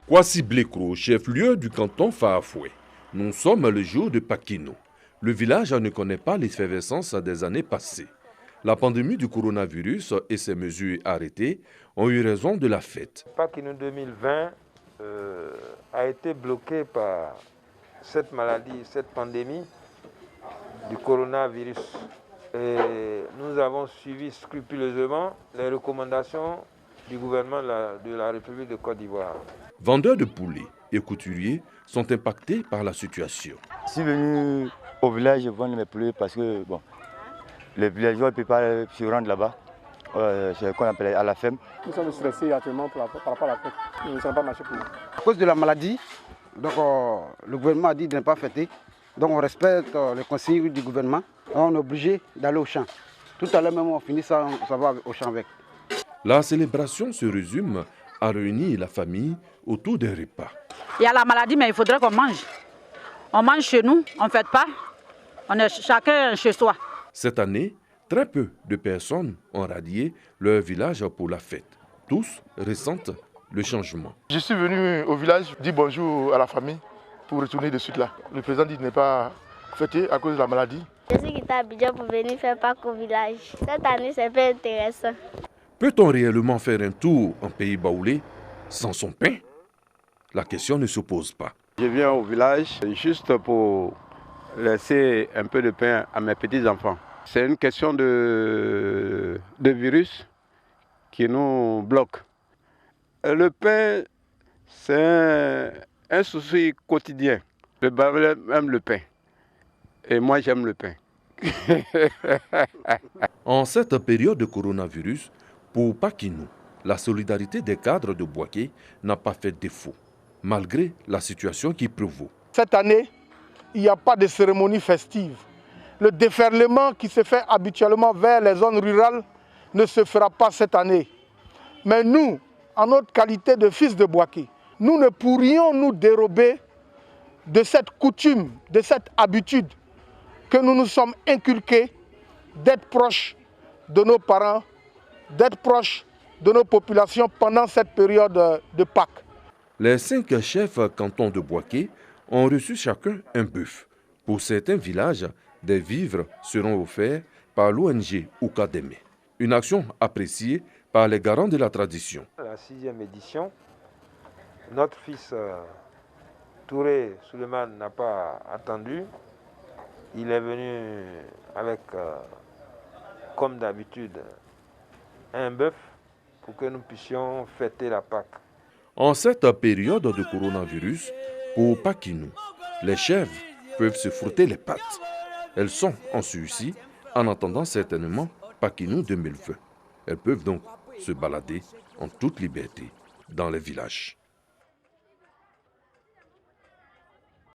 Kwasi Blekro, chef-lieu du canton Faafoué. Nous sommes le jour de Pakino. Le village ne connaît pas l'effervescence des années passées. La pandémie du coronavirus et ses mesures arrêtées ont eu raison de la fête. Pakino 2020 a été bloqué par cette maladie, cette pandémie du coronavirus. Et nous avons suivi scrupuleusement les recommandations du gouvernement de la République de Côte d'Ivoire. Vendeurs de poulets et couturiers sont impactés par la situation. Je suis venu au village vendre mes poulets parce que les villageois ne peuvent pas se rendre là-bas. C'est ce qu'on appelle à la ferme. Nous sommes stressés actuellement par rapport à la fête. Nous ne sommes pas marchés pour nous. À cause de la maladie, donc, le gouvernement a dit de ne pas fêter. Donc on respecte les consignes du gouvernement. On est obligé d'aller au champ. Tout à l'heure même on finit ça, on va au champ avec. La célébration se résume à réunir la famille autour des repas. Il y a la maladie, mais il faudrait qu'on mange. On mange chez nous, on ne fête pas. On est chacun chez soi. Cette année, très peu de personnes ont radié leur village pour la fête. Tous ressentent le changement. Je suis venu au village dire bonjour à la famille pour retourner de suite là. Le président dit de ne pas fêter à cause de la maladie. Je suis quitté à Abidjan pour venir faire Pâques au village. Cette année, c'est pas intéressant. Peut-on réellement faire un tour en pays baoulé sans son pain? La question ne se pose pas. Je viens au village juste pour laisser un peu de pain à mes petits-enfants. C'est une question de virus qui nous bloque. Le pain, c'est un souci quotidien. Le Baoulé aime le pain. Et moi, j'aime le pain. En cette période de coronavirus, pour Pakino, la solidarité des cadres de Bouaké n'a pas fait défaut, malgré la situation qui prévaut. Cette année, il n'y a pas de cérémonie festive. Le déferlement qui se fait habituellement vers les zones rurales ne se fera pas cette année. Mais nous, en notre qualité de fils de Bouaké, nous ne pourrions nous dérober de cette coutume, de cette habitude que nous nous sommes inculqués d'être proches de nos parents, d'être proches de nos populations pendant cette période de Pâques. Les 5 chefs cantons de Bouaké ont reçu chacun un bœuf. Pour certains villages, des vivres seront offerts par l'ONG Oukademe. Une action appréciée par les garants de la tradition. La 6e édition, notre fils Touré Suleiman n'a pas attendu. Il est venu avec, comme d'habitude, un bœuf pour que nous puissions fêter la Pâque. En cette période de coronavirus, pour Pakino, les chèvres peuvent se frotter les pattes. Elles sont en sursis en attendant certainement Pakino 2020. Elles peuvent donc se balader en toute liberté dans les villages.